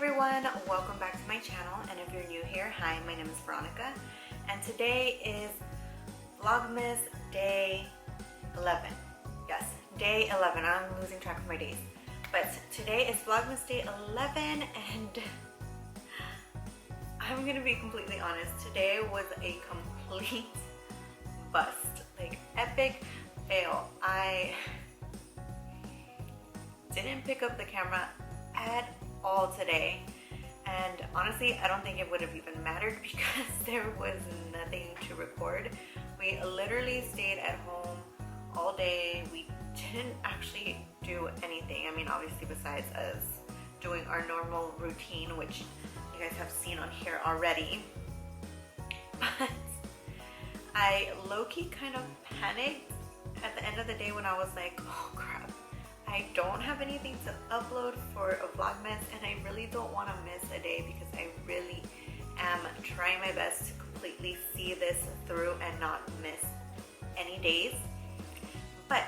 everyone, welcome back to my channel, and if you're new here, hi, my name is Veronica, and today is Vlogmas day 11. Yes, day 11. I'm losing track of my days, but today is Vlogmas day 11, and I'm gonna be completely honest, today was a complete bust, like epic fail. I didn't pick up the camera at all today, and honestly I don't think it would have even mattered because there was nothing to record. We literally stayed at home all day. We didn't actually do anything. I mean, obviously besides us doing our normal routine, which you guys have seen on here already, but I low-key kind of panicked at the end of the day when I was like, oh crap, I don't have anything to upload for a Vlogmas, and I really don't want to miss a day because I really am trying my best to completely see this through and not miss any days. But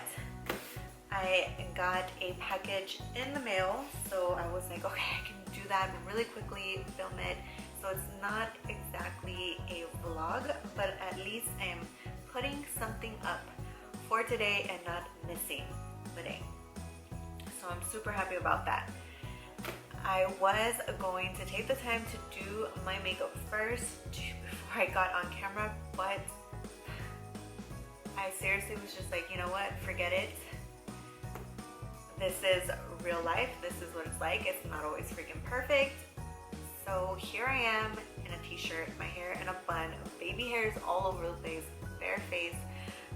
I got a package in the mail, so I was like, okay, I can do that really quickly, film it. So it's not exactly a vlog, but at least I am putting something up for today and not missing the day. So I'm super happy about that. I was going to take the time to do my makeup first before I got on camera, but I seriously was just like, you know what, forget it. This is real life. This is what it's like. It's not always freaking perfect. So here I am in a t-shirt, my hair in a bun, baby hairs all over the place, bare face,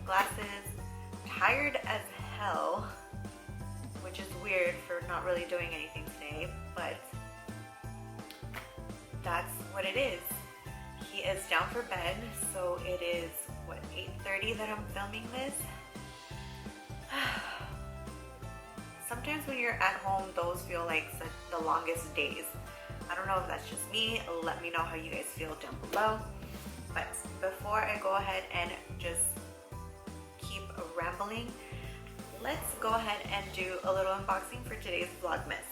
glasses, tired as hell, which is weird for not really doing anything today, but that's what it is. He is down for bed, so it is, what, 8:30 that I'm filming this? Sometimes when you're at home, those feel like the longest days. I don't know if that's just me. Let me know how you guys feel down below. But before I go ahead and just keep rambling, let's go ahead and do a little unboxing for today's Vlogmas.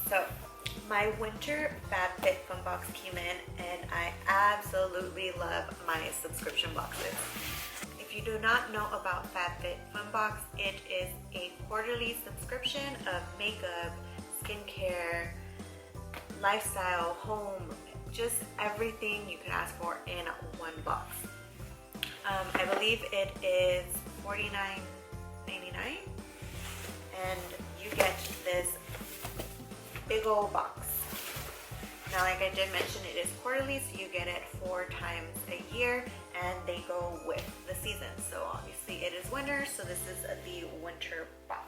So my winter Fabfitfun box came in, and I absolutely love my subscription boxes. If you do not know about Fabfitfun box, it is a quarterly subscription of makeup, skincare, lifestyle, home, just everything you can ask for in one box. I believe it is $49.99, and you get this big old box. Now, like I did mention, it is quarterly, so you get it 4 times a year, and they go with the season. So obviously it is winter, so this is the winter box.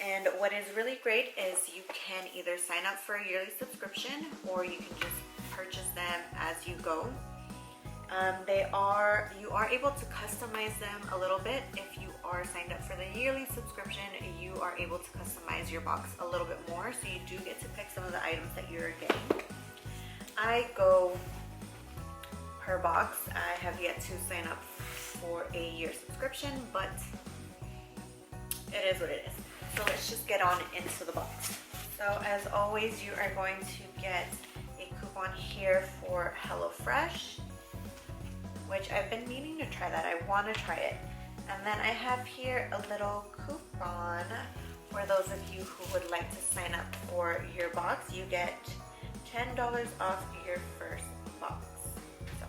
And what is really great is you can either sign up for a yearly subscription, or you can just purchase them as you go. You are able to customize them a little bit. If you are signed up for the yearly subscription, you are able to customize your box a little bit more, so you do get to pick some of the items that you're getting. I go per box. I have yet to sign up for a year subscription, but it is what it is. So let's just get on into the box. So as always, you are going to get a coupon here for HelloFresh, which I've been meaning to try that. I want to try it. And then I have here a little coupon for those of you who would like to sign up for your box. You get $10 off your first box. So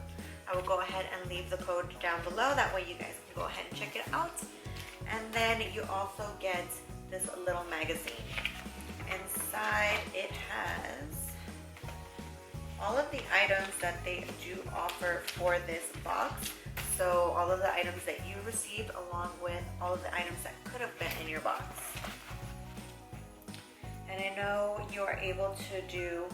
I will go ahead and leave the code down below. That way you guys can go ahead and check it out. And then you also get this little magazine. Inside it has all of the items that they do offer for this box. So all of the items that you received, along with all of the items that could have been in your box. And I know you are able to do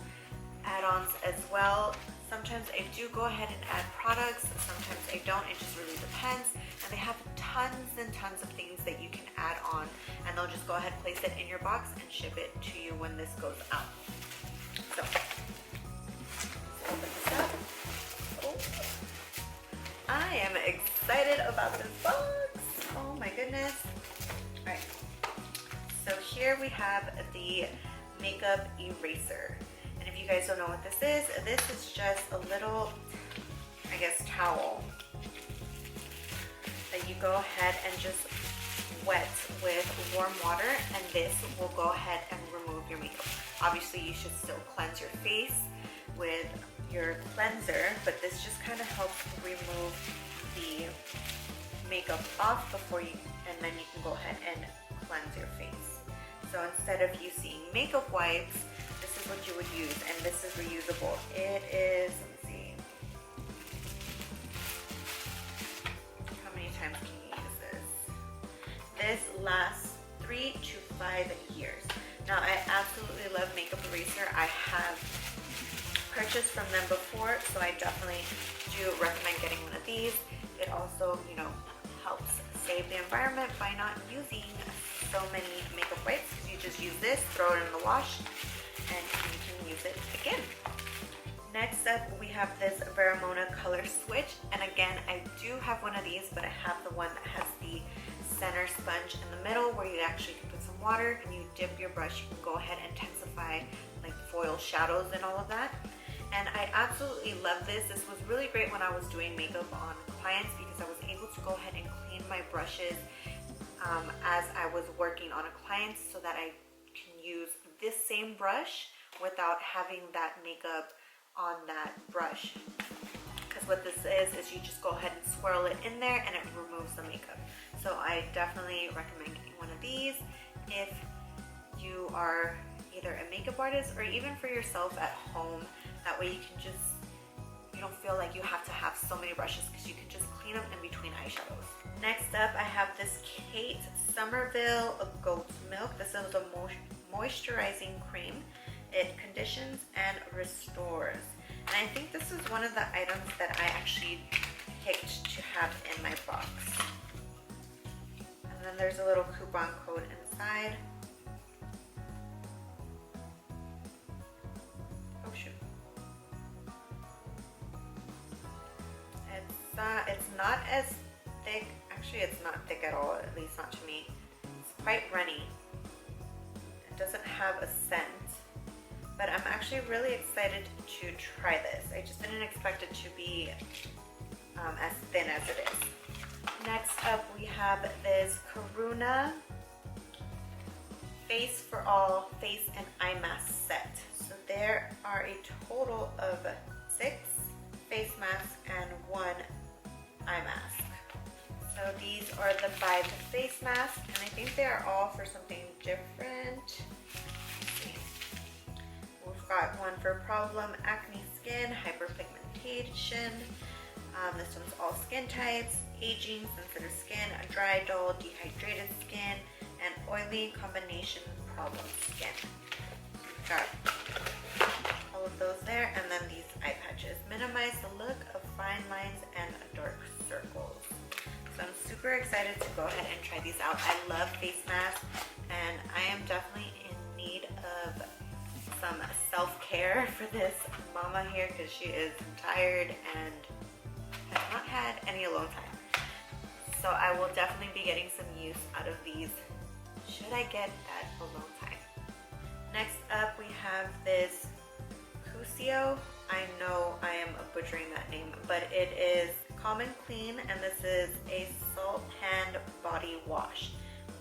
add-ons as well. Sometimes I do go ahead and add products, sometimes I don't, it just really depends. And they have tons and tons of things that you can add on, and they'll just go ahead and place it in your box and ship it to you when this goes out. So let's open this up. Oh, I am excited about this box. Oh my goodness. All right, so here we have the makeup eraser. And if you guys don't know what this is just a little, I guess, towel that you go ahead and just wet with warm water, and this will go ahead and remove your makeup. Obviously you should still cleanse your face with your cleanser, but this just kind of helps remove the makeup off before you, and then you can go ahead and cleanse your face. So instead of using makeup wipes, this is what you would use, and this is reusable. It is, let me see, how many times can you use this? This lasts 3 to 5 years. Now I absolutely love makeup eraser. I have purchased from them before, so I definitely do recommend getting one of these. It also, you know, helps save the environment by not using so many makeup wipes, because you just use this, throw it in the wash, and you can use it again. Next up, we have this Vermona color switch, and again, I do have one of these, but I have the one that has the center sponge in the middle where you actually can put some water and you dip your brush. You can go ahead and intensify like foil shadows and all of that. And I absolutely love this. This was really great when I was doing makeup on clients, because I was able to go ahead and clean my brushes as I was working on a client, so that I can use this same brush without having that makeup on that brush. Because what this is you just go ahead and swirl it in there and it removes the makeup. So I definitely recommend getting one of these if you are either a makeup artist or even for yourself at home. That way you can just, you don't feel like you have to have so many brushes, because you can just clean them in between eyeshadows. Next up, I have this Kate Somerville Goat's Milk. This is a moisturizing cream. It conditions and restores. And I think this is one of the items that I actually picked to have in my box. And then there's a little coupon code inside. Oh shoot. It's not as thick. Actually, it's not thick at all, at least not to me. It's quite runny. It doesn't have a scent, but I'm actually really excited to try this. I just didn't expect it to be as thin as it is. Next up, we have this Haruna Face for All Face and Eye Mask set. So there are a total of 6 face masks and 1 eye mask. So these are the 5 face masks, and I think they are all for something different. Let's see. We've got one for problem acne skin, hyperpigmentation. This one's all skin types, aging, sensitive skin, dry, dull, dehydrated skin, and oily combination problem skin. We've got all of those there, and then these eye patches. Minimize the look of fine lines and dark circles. So I'm super excited to go ahead and try these out. I love face masks, and I am definitely in need of some self-care for this mama here, because she is tired and has not had any alone time. So I will definitely be getting some use out of these should I get that alone time. Next up, we have this Cusio. I know I am butchering that name, but it is Calm and Clean, and this is a salt hand body wash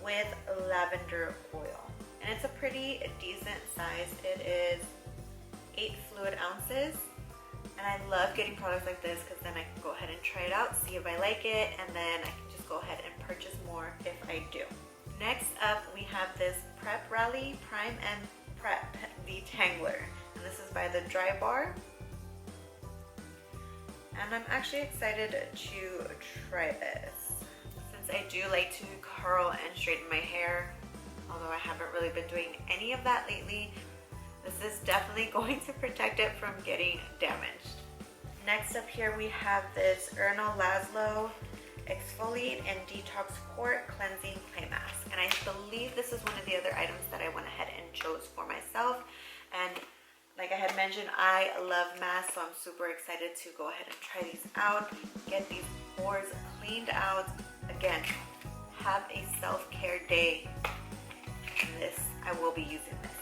with lavender oil. And it's a pretty decent size. It is 8 fluid ounces. And I love getting products like this, because then I can go ahead and try it out, see if I like it, and then I can just go ahead and purchase more if I do. Next up, we have this Prep Rally Prime and Prep Detangler. And this is by the Dry Bar. And I'm actually excited to try this, since I do like to curl and straighten my hair, although I haven't really been doing any of that lately. This is definitely going to protect it from getting damaged. Next up here, we have this Erno Laszlo Exfoliate and Detox Pore Cleansing Clay Mask. And I believe this is one of the other items that I went ahead and chose for myself. And like I had mentioned, I love masks, so I'm super excited to go ahead and try these out, get these pores cleaned out. Again, have a self-care day. And I will be using this.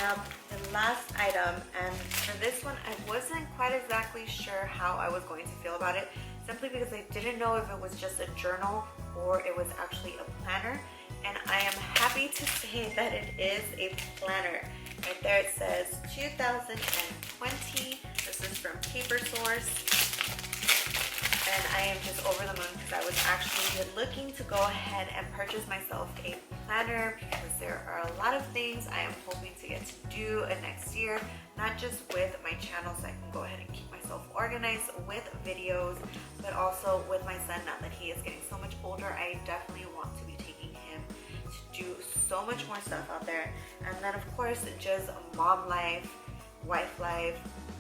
Now, the last item, and for this one, I wasn't quite exactly sure how I was going to feel about it, simply because I didn't know if it was just a journal or it was actually a planner. And I am happy to say that it is a planner. Right there it says 2020. This is from Paper Source. And I am just over the moon because I was actually looking to go ahead and purchase myself a planner because there are a lot of things I am hoping to get to do next year, not just with my channel so I can go ahead and keep myself organized with videos, but also with my son. Now that he is getting so much older, I definitely want to be taking him to do so much more stuff out there. And then of course, just mom life, wife life,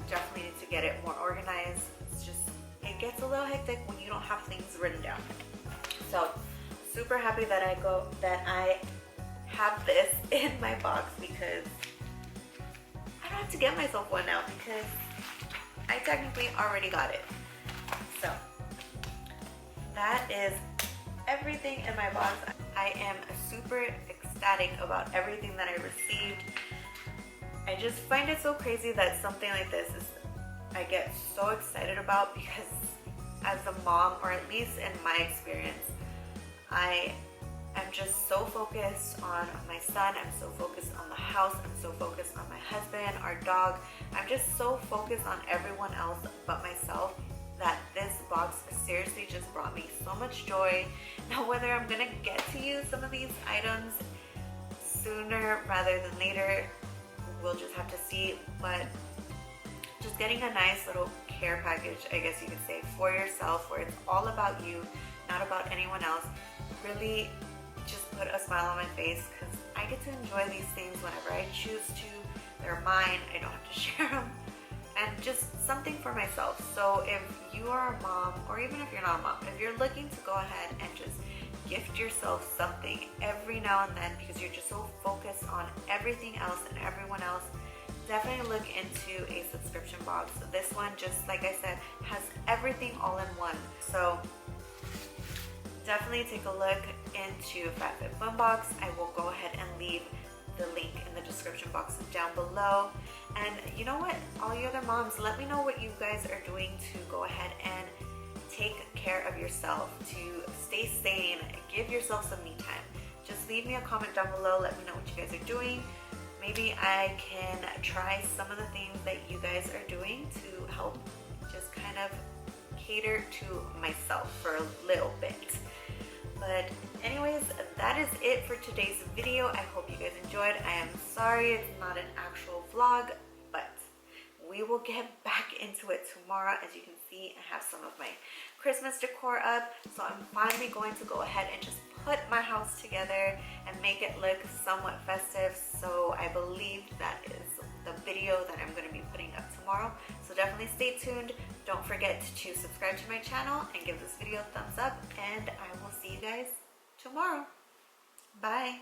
definitely need to get it more organized. It's just, it gets a little hectic when you don't have things written down. So super happy that I have this in my box because I don't have to get myself one now because I technically already got it. So that is everything in my box. I am super ecstatic about everything that I received. I just find it so crazy that something like this is I get so excited about because as a mom, or at least in my experience, I am just so focused on my son, I'm so focused on the house, I'm so focused on my husband, our dog. I'm just so focused on everyone else but myself that this box seriously just brought me so much joy. Now whether I'm gonna get to use some of these items sooner rather than later, we'll just have to see, but just getting a nice little care package, I guess you could say, for yourself, where it's all about you, not about anyone else, really just put a smile on my face because I get to enjoy these things whenever I choose to. They're mine, I don't have to share them, and just something for myself. So if you are a mom, or even if you're not a mom, if you're looking to go ahead and just gift yourself something every now and then because you're just so focused on everything else and everyone else, definitely look into a subscription box. So this one, just like I said, has everything all in one. So definitely take a look into Fabfitfun box. I will go ahead and leave the link in the description box down below. And you know what, all you other moms, let me know what you guys are doing to go ahead and take care of yourself, to stay sane, give yourself some me time. Just leave me a comment down below, let me know what you guys are doing. Maybe I can try some of the things that you guys are doing to help just kind of cater to myself for a little bit. But anyways, that is it for today's video. I hope you guys enjoyed. I am sorry it's not an actual vlog, but we will get back into it tomorrow. As you can see, I have some of my Christmas decor up, so I'm finally going to go ahead and just put my house together and make it look somewhat festive. So I believe that is the video that I'm going to be putting up tomorrow. So definitely stay tuned. Don't forget to subscribe to my channel and give this video a thumbs up, and I will see you guys tomorrow. Bye.